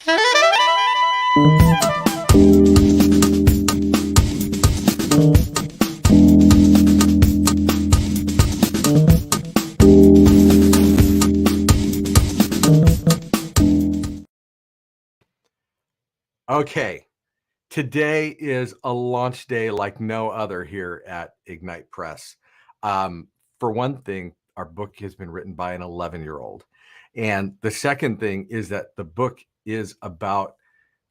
Okay, today is a launch day like no other here at Ignite Press. For one thing, our book has been written by an 11-year-old. And the second thing is that the book is about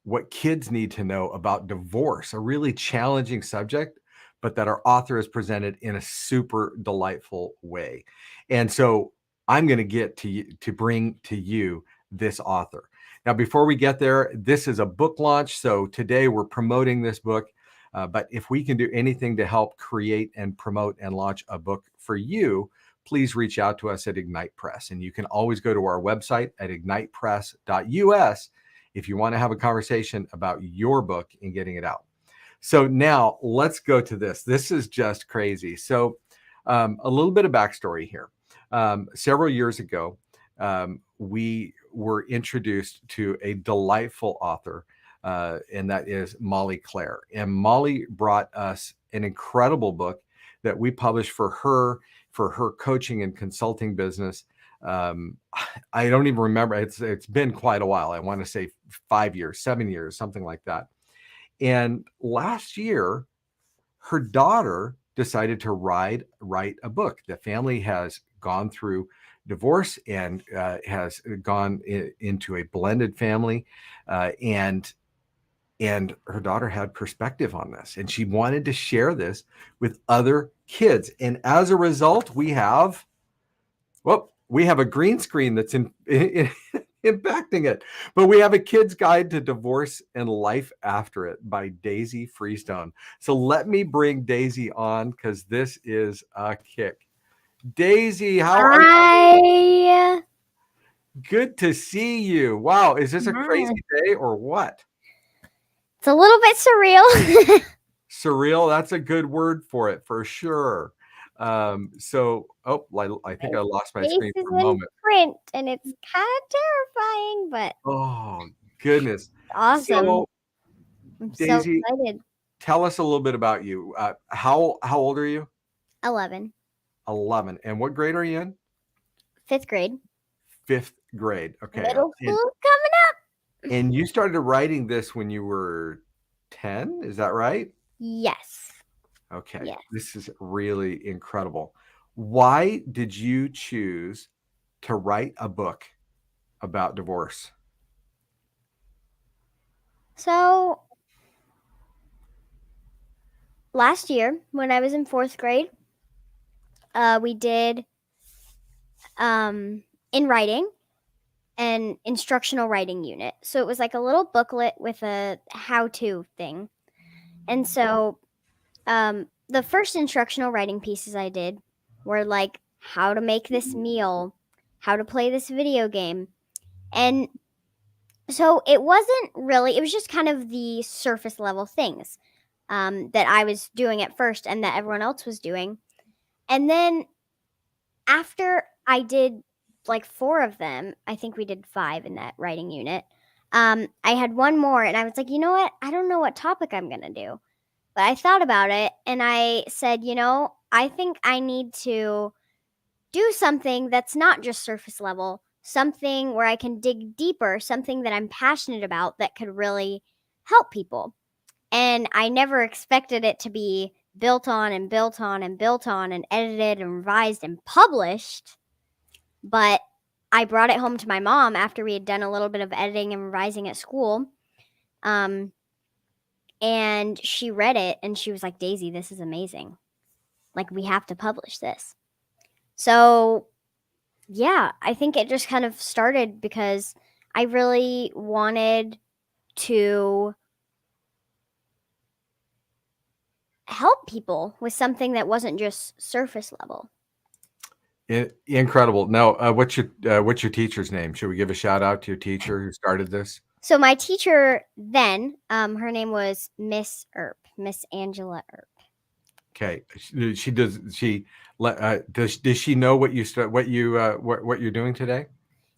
what kids need to know about divorce, a really challenging subject, but that our author has presented in a super delightful way. And so I'm going to get to you to bring to you this author. Now, before we get there, this is a book launch. So today we're promoting this book. But if we can do anything to help create and promote and launch a book for you, please reach out to us at Ignite Press. And you can always go to our website at ignitepress.us if you want to have a conversation about your book and getting it out. So now let's go to this. This is just crazy. So a little bit of backstory here. Several years ago, we were introduced to a delightful author, and that is Molly Claire. And Molly brought us an incredible book that we published for her coaching and consulting business. I don't even remember. It's been quite a while. I want to say 5 years, 7 years, something like that. And last year, her daughter decided to write a book. The family has gone through divorce and has gone into a blended family, and her daughter had perspective on this, and she wanted to share this with other kids. And as a result, we have a green screen that's impacting it, but we have a kid's guide to divorce and life after it by Daisy Freestone. So let me bring Daisy on because this is a kick. Daisy, how are you? Hi. Good to see you. Wow, is this a crazy day or what? It's a little bit surreal. Surreal, that's a good word for it, for sure. I think I lost my screen for a moment. Print, and it's kind of terrifying, but Oh, goodness. awesome. So, I'm Daisy, so excited. tell us a little bit about you. How old are you? 11. 11. And what grade are you in? 5th grade. 5th grade. Okay. Middle school coming up. And you started writing this when you were 10, is that right? Yes. Okay. Yes. This is really incredible. Why did you choose to write a book about divorce? So last year, when I was in 4th grade, we did in writing an instructional writing unit. So it was like a little booklet with a how-to thing. And so the first instructional writing pieces I did were like how to make this meal, how to play this video game. And so it was just kind of the surface level things that I was doing at first and that everyone else was doing. And then after I did like 4 of them, I think we did 5 in that writing unit. I had one more and I was like, you know what? I don't know what topic I'm going to do. But I thought about it and I said, I think I need to do something that's not just surface level, something where I can dig deeper, something that I'm passionate about that could really help people. And I never expected it to be built on and built on and built on and edited and revised and published. But I brought it home to my mom after we had done a little bit of editing and revising at school. And she read it and she was like, Daisy, this is amazing. Like, we have to publish this. So, yeah, I think it just kind of started because I really wanted to help people with something that wasn't just surface level. Incredible. Now, what's your teacher's name? Should we give a shout out to your teacher who started this? So my teacher then, her name was Miss Angela Earp. Okay. Does she know what you're doing today?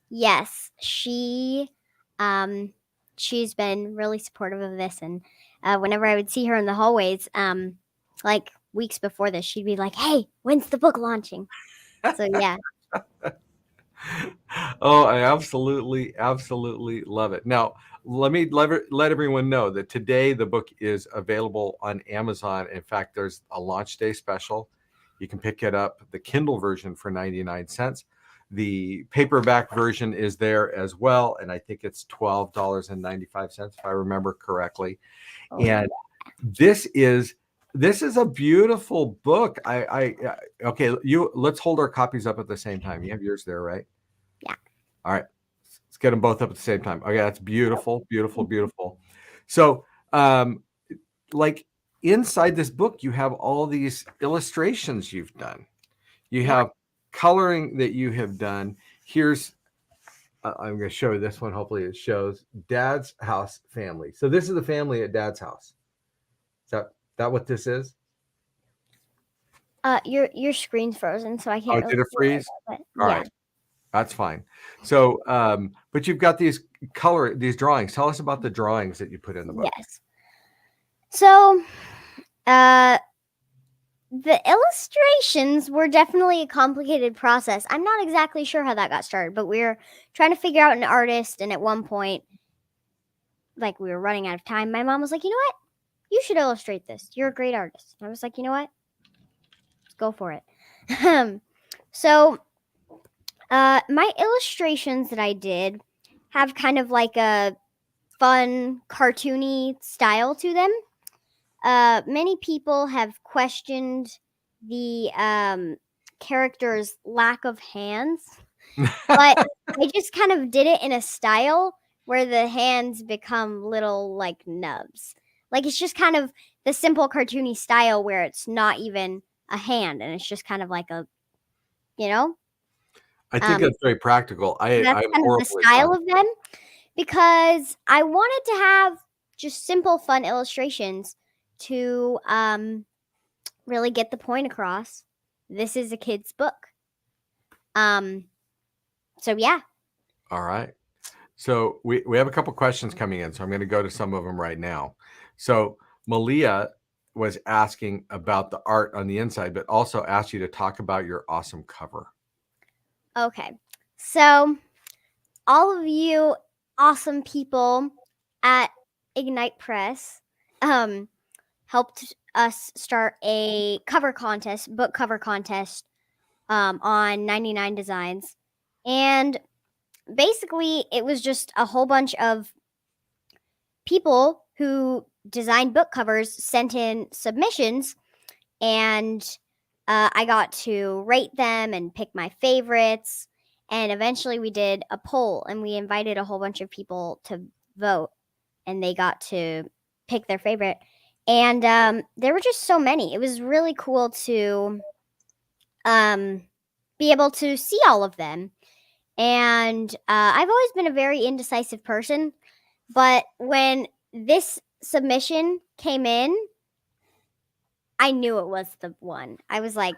Yes, she she's been really supportive of this. And whenever I would see her in the hallways, like weeks before this, she'd be like, "Hey, when's the book launching?" So yeah. Oh, I absolutely love it. Now, let me let everyone know that today the book is available on Amazon. In fact, there's a launch day special. You can pick it up, the Kindle version, for 99 cents. The paperback version is there as well, and I think it's $12.95 if I remember correctly. Oh, And this is a beautiful book. Okay, let's hold our copies up at the same time. You have yours there, right? yeah. All right, let's get them both up at the same time. Okay, that's beautiful, beautiful, beautiful. So, like inside this book, you have all these illustrations you've done. You have coloring that you have done. Here's, I'm going to show you this one. Hopefully it shows Dad's house family. So this is the family at Dad's house. Is that what this is? Your screen's frozen, so I can't. Oh, did it freeze? All right. That's fine. So, but you've got these drawings. Tell us about the drawings that you put in the book. Yes. So, the illustrations were definitely a complicated process. I'm not exactly sure how that got started, but we were trying to figure out an artist, and at one point, like, we were running out of time. My mom was like, "You know what? You should illustrate this. You're a great artist." And I was like, "You know what? Let's go for it." So, my illustrations that I did have kind of like a fun, cartoony style to them. Many people have questioned the character's lack of hands, but I just kind of did it in a style where the hands become little like nubs. Like it's just kind of the simple cartoony style where it's not even a hand and it's just kind of like a, you know, I think that's very practical. that's I'm kind of the style of them because I wanted to have just simple, fun illustrations to really get the point across. This is a kid's book. So yeah. All right. So we have a couple questions coming in, so I'm going to go to some of them right now. So Malia was asking about the art on the inside, but also asked you to talk about your awesome cover. Okay. So all of you awesome people at Ignite Press helped us start a cover contest, book cover contest on 99 Designs. And basically it was just a whole bunch of people who designed book covers sent in submissions, and I got to rate them and pick my favorites. And eventually we did a poll and we invited a whole bunch of people to vote, and they got to pick their favorite. And there were just so many. It was really cool to be able to see all of them. And I've always been a very indecisive person, but when this submission came in, I knew it was the one. I was like,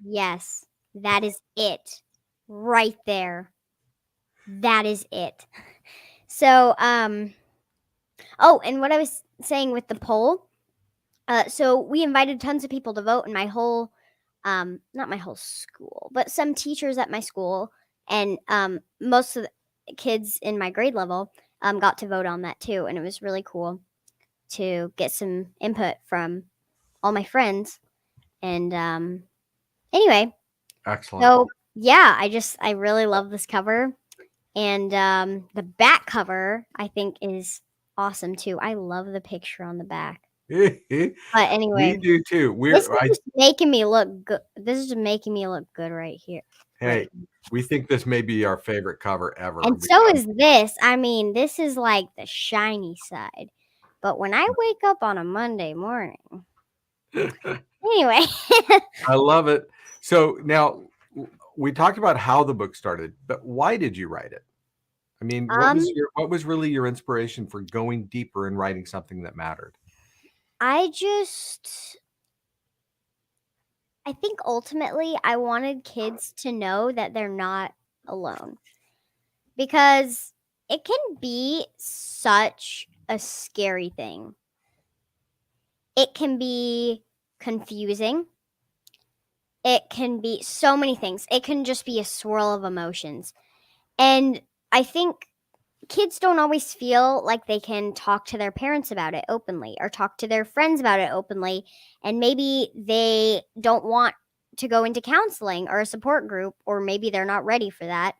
yes, that is it. Right there. That is it. So, oh, and what I was saying with the poll, so we invited tons of people to vote, and my whole, not my whole school, but some teachers at my school, and most of the kids in my grade level got to vote on that too, and it was really cool to get some input from all my friends. And anyway, Excellent. so yeah, I really love this cover, and the back cover I think is awesome too. I love the picture on the back. But anyway, we do too. This is just making me look good. This is making me look good right here. Hey, we think this may be our favorite cover ever. And so is this. I mean, this is like the shiny side. But when I wake up on a Monday morning, anyway. I love it. So now we talked about how the book started, but why did you write it? I mean, what was really your inspiration for going deeper and writing something that mattered? I think ultimately I wanted kids to know that they're not alone. Because it can be such a scary thing. It can be confusing. It can be so many things. It can just be a swirl of emotions. And I think kids don't always feel like they can talk to their parents about it openly or talk to their friends about it openly. And maybe they don't want to go into counseling or a support group, or maybe they're not ready for that.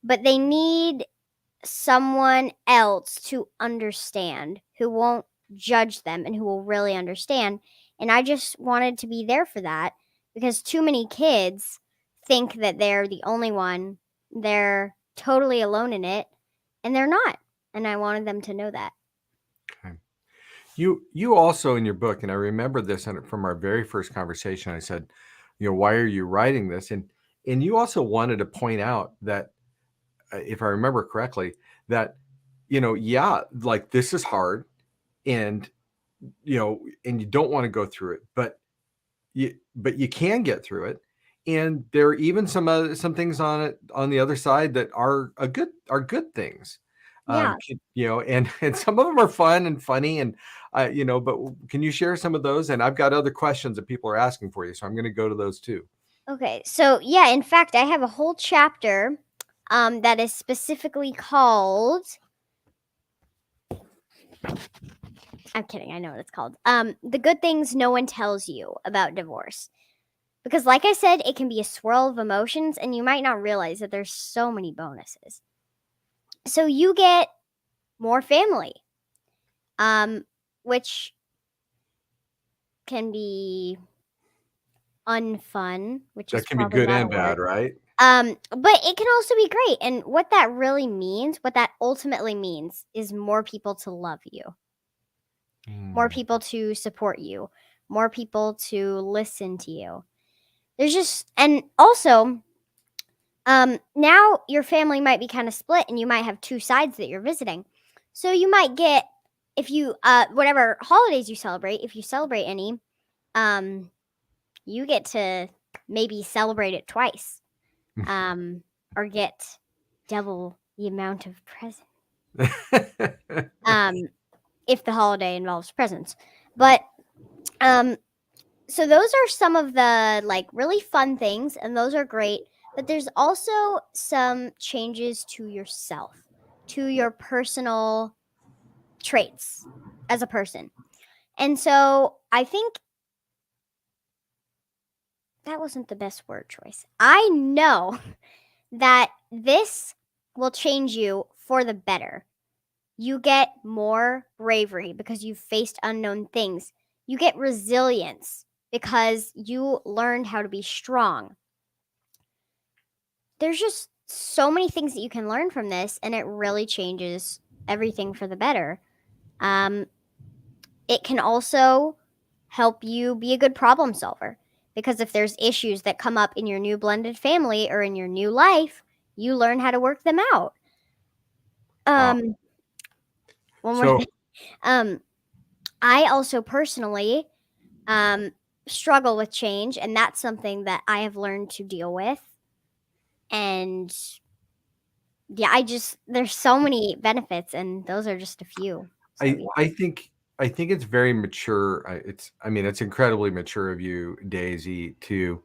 But they need someone else to understand, who won't judge them and who will really understand. And I just wanted to be there for that, because too many kids think that they're the only one. They're totally alone in it, and they're not. And I wanted them to know that. Okay. You also in your book, and I remember this from our very first conversation, I said, why are you writing this? And you also wanted to point out that, if I remember correctly, that, yeah, like this is hard, and, and you don't want to go through it, but you can get through it. And there are even some things on it, on the other side, that are good things. Yeah. And some of them are fun and funny, and but can you share some of those? And I've got other questions that people are asking for you, so I'm going to go to those too. Okay. So, yeah, in fact, I have a whole chapter that is specifically called. I'm kidding. I know what it's called. The good things no one tells you about divorce. Because, like I said, it can be a swirl of emotions, and you might not realize that there's so many bonuses. So you get more family, which can be unfun, which That is can be probably good not a and bad, word. right? But it can also be great. And what that really means, what that ultimately means, is more people to love you, more people to support you, more people to listen to you. There's just, and also, now your family might be kind of split, and you might have two sides that you're visiting. So you might get, if you, whatever holidays you celebrate, if you celebrate any, you get to maybe celebrate it twice, or get double the amount of presents. If the holiday involves presents. But, so those are some of the like really fun things, and those are great. But there's also some changes to yourself, to your personal traits as a person. And so I think that wasn't the best word choice. I know that this will change you for the better. You get more bravery because you've faced unknown things. You get resilience because you learned how to be strong. There's just so many things that you can learn from this, and it really changes everything for the better. It can also help you be a good problem solver, because if there's issues that come up in your new blended family or in your new life, you learn how to work them out. Wow. One more thing. I also personally struggle with change, and that's something that I have learned to deal with. And yeah, there's so many benefits, and those are just a few. So, yeah. I think it's very mature. It's incredibly mature of you, Daisy, to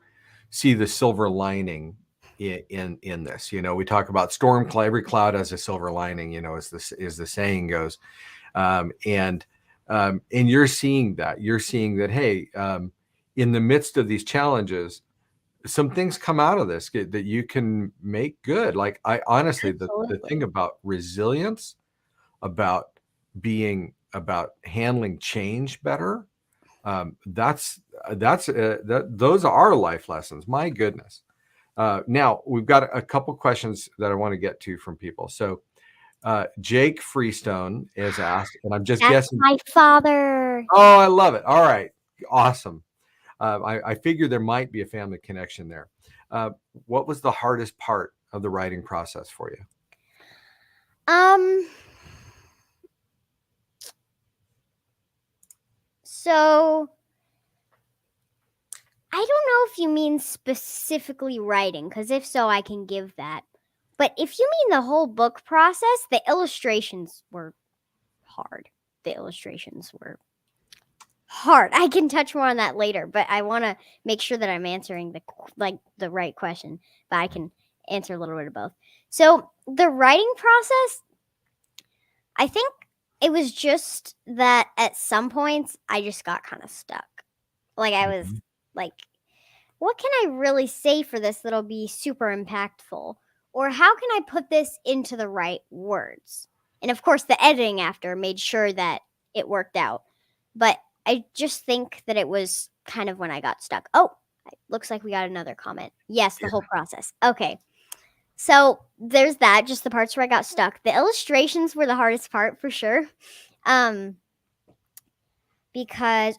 see the silver lining in this. We talk about every cloud has a silver lining, as the saying goes. And you're seeing that. You're seeing that, hey, in the midst of these challenges, some things come out of this that you can make good. Like, I honestly, the thing about resilience, about handling change better, those are life lessons. My goodness. Now we've got a couple questions that I want to get to from people. So Jake Freestone is asked, and I'm just guessing. My father. Oh, I love it. All right. Awesome. I figured there might be a family connection there. What was the hardest part of the writing process for you? So I don't know if you mean specifically writing, because if so, I can give that. But if you mean the whole book process, the illustrations were hard. The illustrations were hard. I can touch more on that later, but I want to make sure that I'm answering the right question, but I can answer a little bit of both. So, the writing process, I think it was just that at some points I just got kind of stuck. Like I was like, what can I really say for this that'll be super impactful? Or how can I put this into the right words? And of course, the editing after made sure that it worked out. But I just think that it was kind of when I got stuck. Oh, looks like we got another comment. Yes, the whole process. Okay. So there's that, just the parts where I got stuck. The illustrations were the hardest part for sure. Because,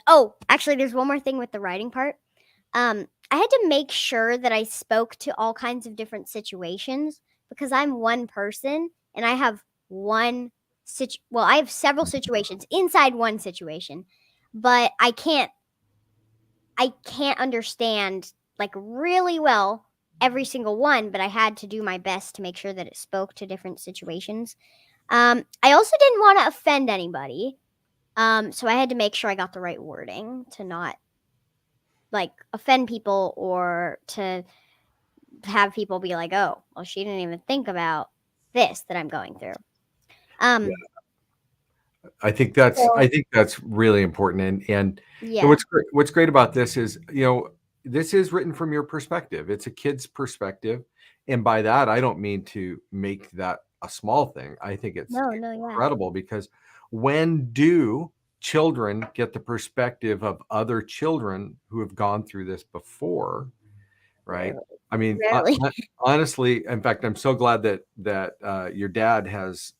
actually, there's one more thing with the writing part. I had to make sure that I spoke to all kinds of different situations because I'm one person and I have I have several situations inside one situation, but I can't understand like really well every single one, but I had to do my best to make sure that it spoke to different situations. I also didn't want to offend anybody. So I had to make sure I got the right wording to not like offend people or to have people be like, oh, well, she didn't even think about this that I'm going through. I think that's really important. And Yeah. what's great about this is, this is written from your perspective. It's a kid's perspective. And by that, I don't mean to make that a small thing. I think it's Yeah. incredible because when do children get the perspective of other children who have gone through this before, right? I mean, Rarely. honestly, in fact, I'm so glad that your dad has,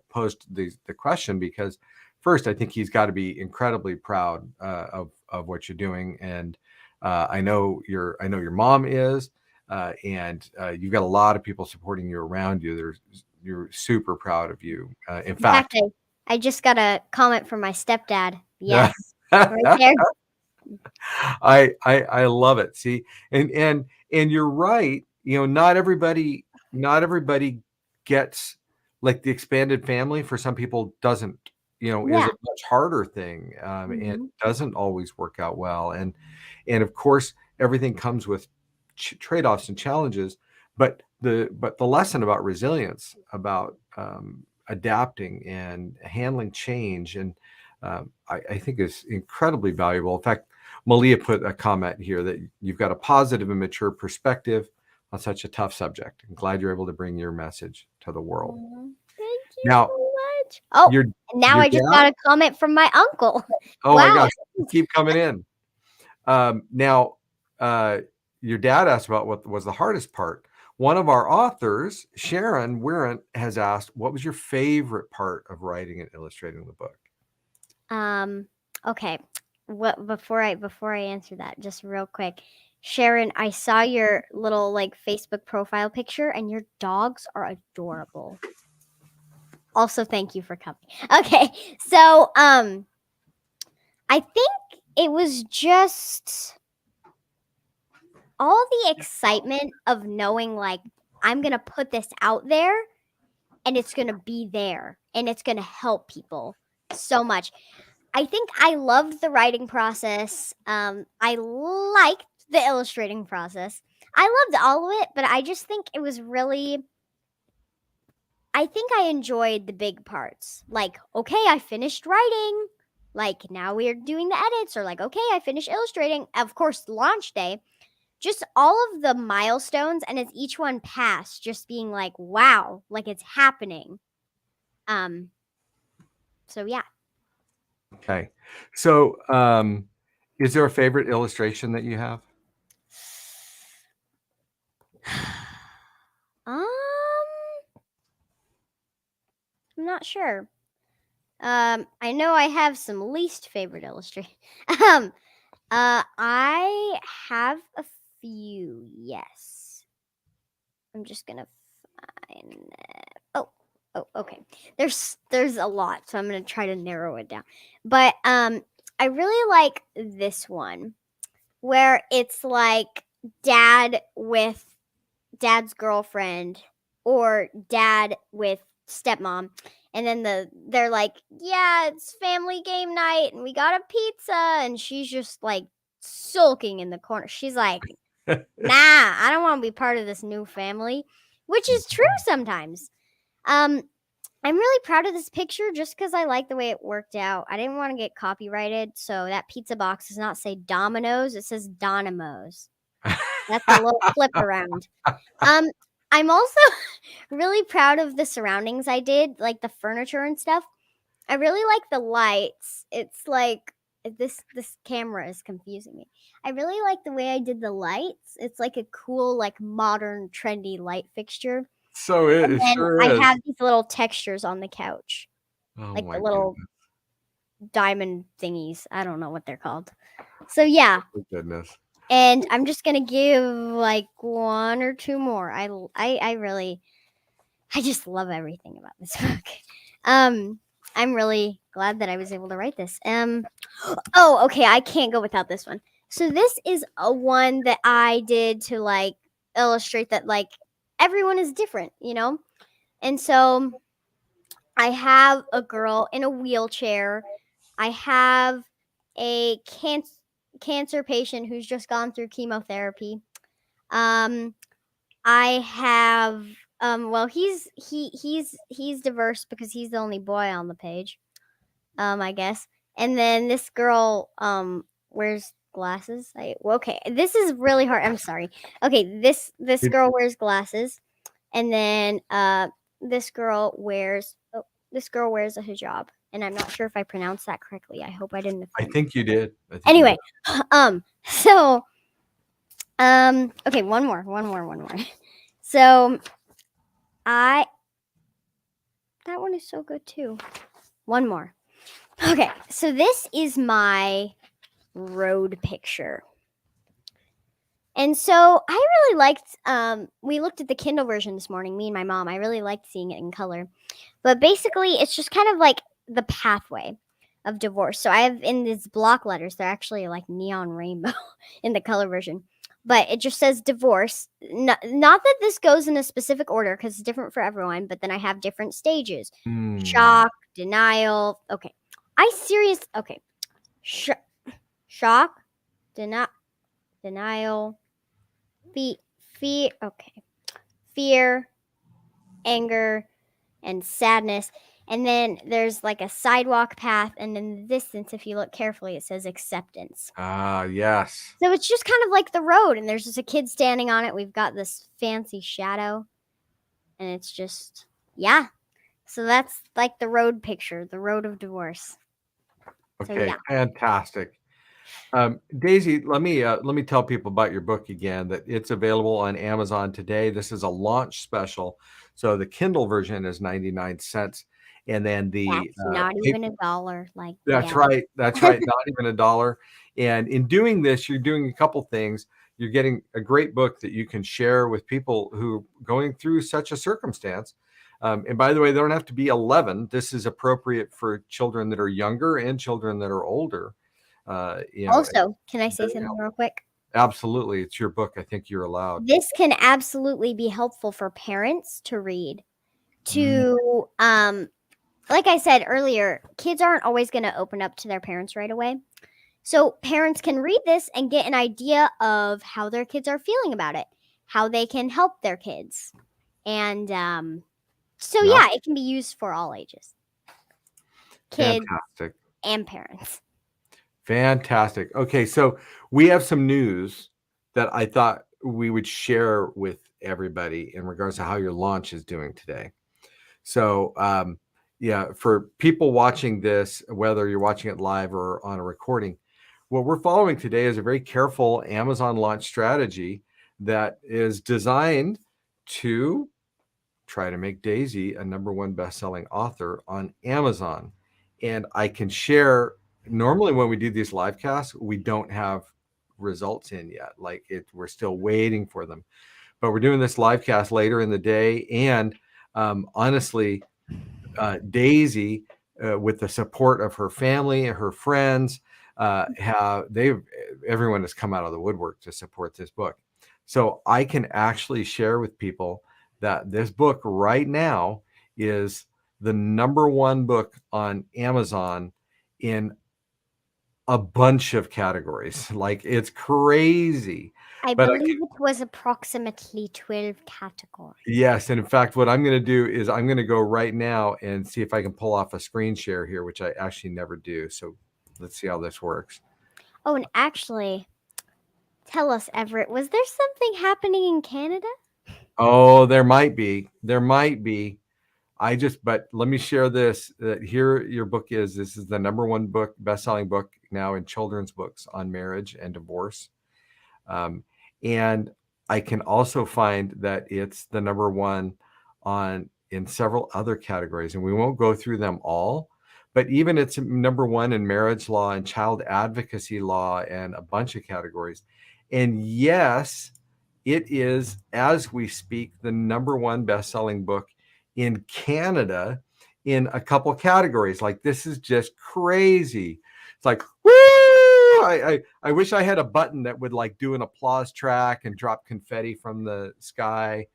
posed the question because first, I think he's got to be incredibly proud of what you're doing, and I know your mom is, and you've got a lot of people supporting you around you. You're super proud of you. In fact, I just got a comment from my stepdad. Yes, right there. I love it. See, and you're right. Not everybody gets like the expanded family. For some people, doesn't is a much harder thing, and doesn't always work out well. And of course, everything comes with trade-offs and challenges. But the lesson about resilience, about adapting and handling change, and I think is incredibly valuable. In fact, Malia put a comment here that you've got a positive and mature perspective on such a tough subject. I'm glad you're able to bring your message to the world. Thank you Now, so much. Oh, now I just got a comment from my uncle. Oh my gosh, keep coming in. Now, your dad asked about what was the hardest part. One of our authors, Sharon Wirrant, has asked, what was your favorite part of writing and illustrating the book? Okay. Before I answer that, just real quick, Sharon, I saw your little like Facebook profile picture and your dogs are adorable. Also, thank you for coming. Okay. So, I think it was just all the excitement of knowing like I'm going to put this out there and it's going to be there and it's going to help people so much. I think I loved the writing process. I liked the illustrating process. I loved all of it, but I just think it was really, I think I enjoyed the big parts. Like, okay, I finished writing. Like, now we're doing the edits. Or like, okay, I finished illustrating. Of course, launch day. Just all of the milestones, and as each one passed, just being like, wow, like it's happening. So yeah. Okay. So, is there a favorite illustration that you have? I'm not sure. I know I have some least favorite illustration. I have a few. Yes. I'm just gonna find it. Oh, okay. There's a lot, so I'm gonna try to narrow it down. But I really like this one where it's like dad with dad's girlfriend or dad with stepmom. And then they're like, yeah, it's family game night and we got a pizza. And she's just like sulking in the corner. She's like, nah, I don't want to be part of this new family, which is true sometimes. I'm really proud of this picture just because I like the way it worked out. I didn't want to get copyrighted, so that pizza box does not say Domino's, it says Donamos. That's a little flip around. I'm also really proud of the surroundings I did, like the furniture and stuff. I really like the lights. It's like this camera is confusing me. I really like the way I did the lights. It's like a cool, like modern, trendy light fixture. So it And then sure I is. have these little textures on the couch, Oh like my the little goodness. diamond thingies. I don't know what they're called. So yeah, Oh, goodness. and I'm just gonna give like one or two more. I just love everything about this book. I'm really glad that I was able to write this. Oh, okay, I can't go without this one. So this is a one that I did to like illustrate that like everyone is different, you know? And so I have a girl in a wheelchair. I have a cancer patient who's just gone through chemotherapy. I have well he's diverse because he's the only boy on the page. I guess. And then this girl wears glasses. Okay, this is really hard. I'm sorry. Okay, this girl wears glasses. And then this girl wears a hijab. And I'm not sure if I pronounced that correctly. I hope I didn't I offend. think you did. I think you Anyway, did. so okay, one more. So that one is so good too. One more. Okay, so this is my road picture. And so I really liked we looked at the Kindle version this morning, me and my mom. I really liked seeing it in color. But basically it's just kind of like the pathway of divorce. So I have in these block letters, they're actually like neon rainbow in the color version. But it just says divorce. Not that this goes in a specific order because it's different for everyone, but then I have different stages. Shock, denial. Okay. Okay. Shock, denial, fear, okay. Fear, anger, and sadness. And then there's like a sidewalk path, and in the distance, if you look carefully, it says acceptance. Ah, yes. So it's just kind of like the road, and there's just a kid standing on it. We've got this fancy shadow, and it's just, yeah. So that's like the road picture, the road of divorce. So, Okay, yeah. fantastic. Daisy, let me tell people about your book again, that it's available on Amazon today. This is a launch special. So the Kindle version is 99 cents. And then the That's not even $1. Like, That's yeah. right. That's right. Not even $1. And in doing this, you're doing a couple things. You're getting a great book that you can share with people who are going through such a circumstance. And by the way, they don't have to be 11. This is appropriate for children that are younger and children that are older. Also, can I say something real quick? Absolutely. It's your book. I think you're allowed. This can absolutely be helpful for parents to read. Like I said earlier, kids aren't always going to open up to their parents right away. So parents can read this and get an idea of how their kids are feeling about it, how they can help their kids. And so, yeah, it can be used for all ages. Kids Fantastic. and parents. Fantastic. Okay, so we have some news that I thought we would share with everybody in regards to how your launch is doing today. So, yeah, for people watching this, whether you're watching it live or on a recording, what we're following today is a very careful Amazon launch strategy that is designed to try to make Daisy a #1 best-selling author on Amazon. And I can share, normally when we do these live casts, we don't have results in yet. Like we're still waiting for them. But we're doing this live cast later in the day. And honestly, Daisy, with the support of her family, her friends, everyone has come out of the woodwork to support this book. So I can actually share with people that this book right now is the #1 book on Amazon in a bunch of categories. Like, it's crazy. I But believe it was approximately 12 categories. yes, and in fact, what I'm going to do is I'm going to go right now and see if I can pull off a screen share here, which I actually never do. So let's see how this works. Oh, and actually, tell us, Everett, was there something happening in Canada? Oh, there might be. There might be. But let me share this. Here, your book is. This is the #1 book, best-selling book now in children's books on marriage and divorce. And I can also find that it's the #1 in several other categories, and we won't go through them all. But even it's #1 in marriage law and child advocacy law and a bunch of categories. And yes, it is, as we speak, the #1 best-selling book in Canada in a couple categories. Like, this is just crazy. It's like, woo! I wish I had a button that would like do an applause track and drop confetti from the sky,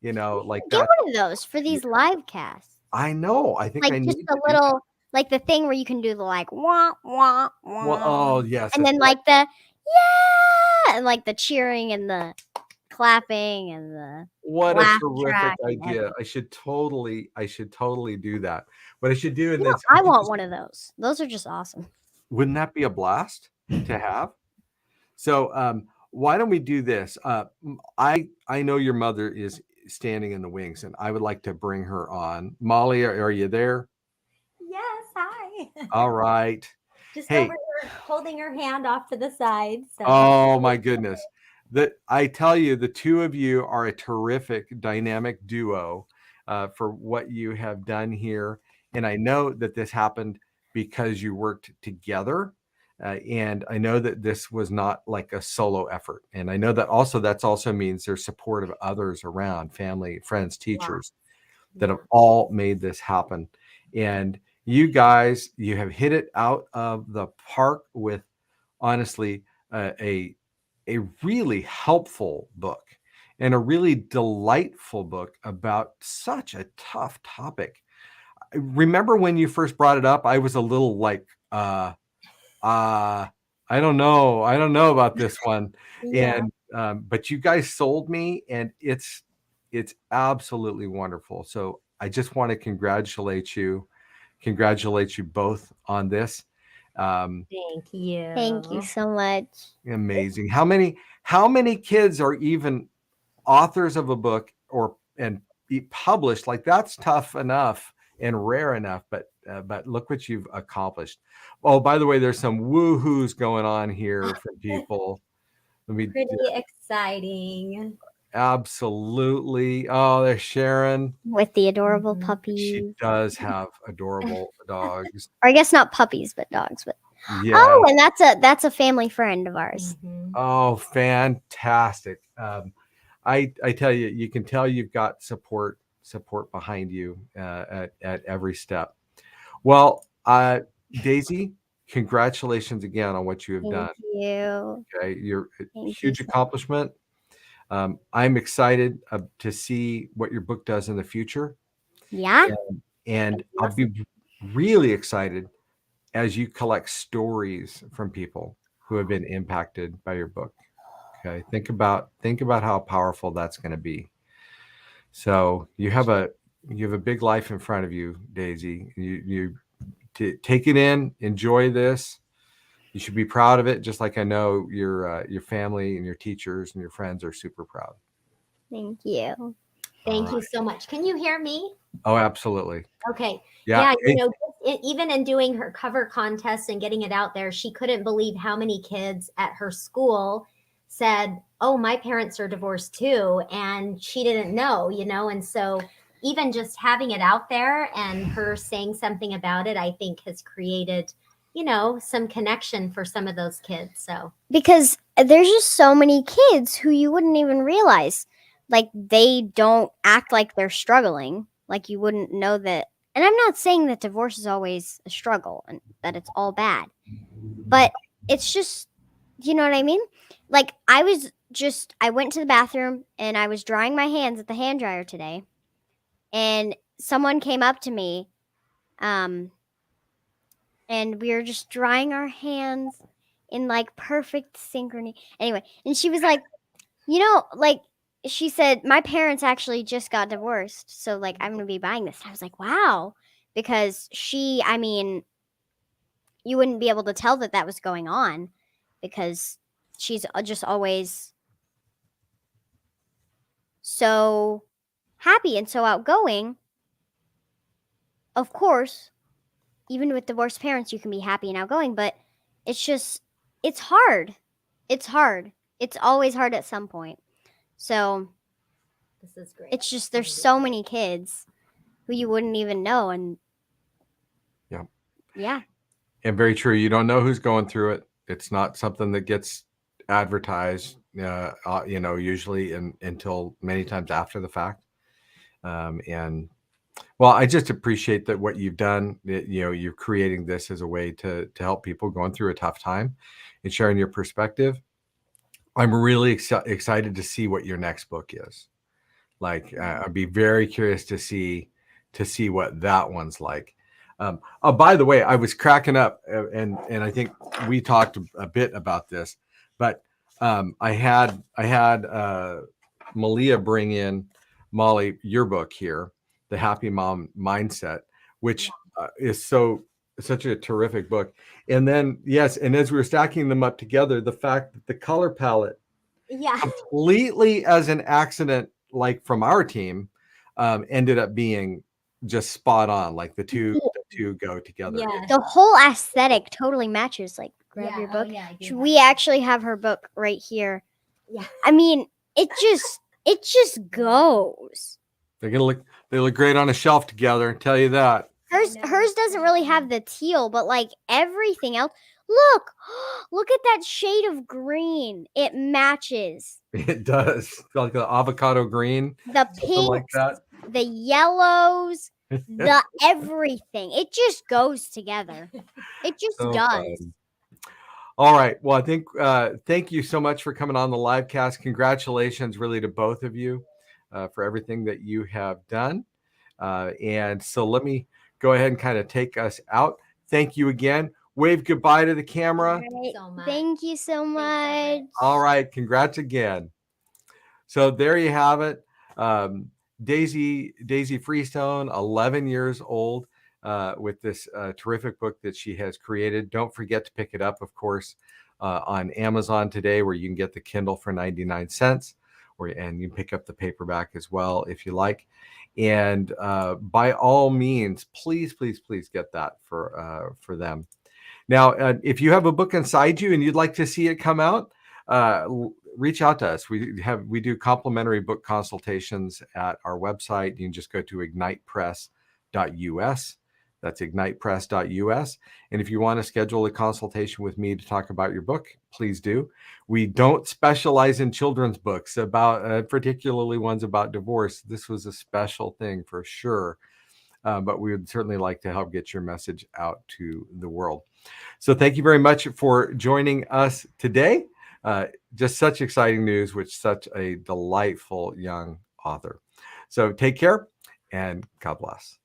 like Get that. one of those for these live casts. I know. I think Like I just need a to do little, like the thing where you can do the like wah wah wah, well, oh yes. and then that's right. like the yeah, and like the cheering and the clapping and the What a laugh terrific track and idea. everything. I should totally do that. What I should do, and You know, then I want one of those. Those are just awesome. wouldn't that be a blast to have? So why don't we do this? I know your mother is standing in the wings, and I would like to bring her on. Molly, are you there? Yes, hi. All right. Just Hey. over here holding her hand off to the side. So. Oh my goodness. I tell you, the two of you are a terrific dynamic duo for what you have done here. And I know that this happened because you worked together. And I know that this was not like a solo effort. And I know that that's also means there's support of others around, family, friends, teachers that have all made this happen. And you guys, you have hit it out of the park with, honestly, a really helpful book and a really delightful book about such a tough topic. I remember when you first brought it up, I was a little like, I don't know about this one. Yeah. And but you guys sold me, and it's absolutely wonderful. So I just want to congratulate you both on this. Thank you. Thank you so much. Amazing. How many kids are even authors of a book and be published? Like, that's tough enough and rare enough, but look what you've accomplished. Oh, by the way, there's some woohoos going on here from people. Pretty exciting. Absolutely. Oh, there's Sharon. With the adorable Mhm. puppies. She does have adorable dogs. Or I guess not puppies, but dogs. But Yeah. oh, and that's a family friend of ours. Mhm. Oh, fantastic. I tell you, you can tell you've got support behind you at every step. Well, Daisy, congratulations again on what you have done. Thank you. Okay, you're a Thank you huge so much. accomplishment. I'm excited to see what your book does in the future. Yeah. And I'll be really excited as you collect stories from people who have been impacted by your book. Okay, think about how powerful that's going to be. So you have a big life in front of you, Daisy. You take it in, enjoy this. You should be proud of it, just like I know your family and your teachers and your friends are super proud. Thank you. Thank you so much. Can you hear me? Oh, absolutely. Okay. Yeah. Yeah, even in doing her cover contest and getting it out there, she couldn't believe how many kids at her school said, "Oh, my parents are divorced too," and she didn't know, and so even just having it out there and her saying something about it, I think has created, some connection for some of those kids. So Because there's just so many kids who you wouldn't even realize, like, they don't act like they're struggling. Like, you wouldn't know that. And I'm not saying that divorce is always a struggle and that it's all bad, but it's just, you know what I mean? Like, I was I went to the bathroom and I was drying my hands at the hand dryer today, and someone came up to me, and we were just drying our hands in like perfect synchrony. Anyway, and she was like, like she said, my parents actually just got divorced, so like I'm gonna be buying this. I was like, wow, because I mean, you wouldn't be able to tell that was going on because she's just always so happy and so outgoing. Of course, even with divorced parents, you can be happy and outgoing, but it's hard. It's hard. It's always hard at some point. So This is great. it's just there's so many kids who you wouldn't even know, and yeah. And very true. You don't know who's going through it. It's not something that gets advertised, usually until many times after the fact. And well, I just appreciate that what you've done. You're creating this as a way to help people going through a tough time and sharing your perspective. I'm really excited to see what your next book is. Like, I'd be very curious to see what that one's like. Oh, by the way, I was cracking up, and I think we talked a bit about this, but I had Malia bring in Molly your book here, The Happy Mom Mindset, which is such a terrific book. And then yes, and as we were stacking them up together, the fact that the color palette, completely as an accident, like from our team, ended up being just spot on. Like the two go together. Yeah. The whole aesthetic totally matches. Like, grab your book. We actually have her book right here. Yeah. I mean, it just goes. They look great on a shelf together. Tell you that. Hers doesn't really have the teal, but like everything else. Look at that shade of green. It matches. It does. Like the avocado green. The pinks, like that. The yellows, the everything. It just goes together. It just does. Fun. All right. Well, I think thank you so much for coming on the live cast. Congratulations really to both of you for everything that you have done. And so let me go ahead and kind of take us out. Thank you again. Wave goodbye to the camera. Thank you so much. All right. Congrats again. So there you have it. Daisy Freestone, 11 years old, with this terrific book that she has created. Don't forget to pick it up, of course, on Amazon today, where you can get the Kindle for 99 cents, and you can pick up the paperback as well if you like. And by all means, please get that for them. Now, if you have a book inside you and you'd like to see it come out, reach out to us. We do complimentary book consultations at our website. You can just go to ignitepress.us. That's ignitepress.us. And if you want to schedule a consultation with me to talk about your book, please do. We don't specialize in children's books, particularly ones about divorce. This was a special thing for sure. But we would certainly like to help get your message out to the world. So thank you very much for joining us today. Just such exciting news with such a delightful young author. So take care and God bless.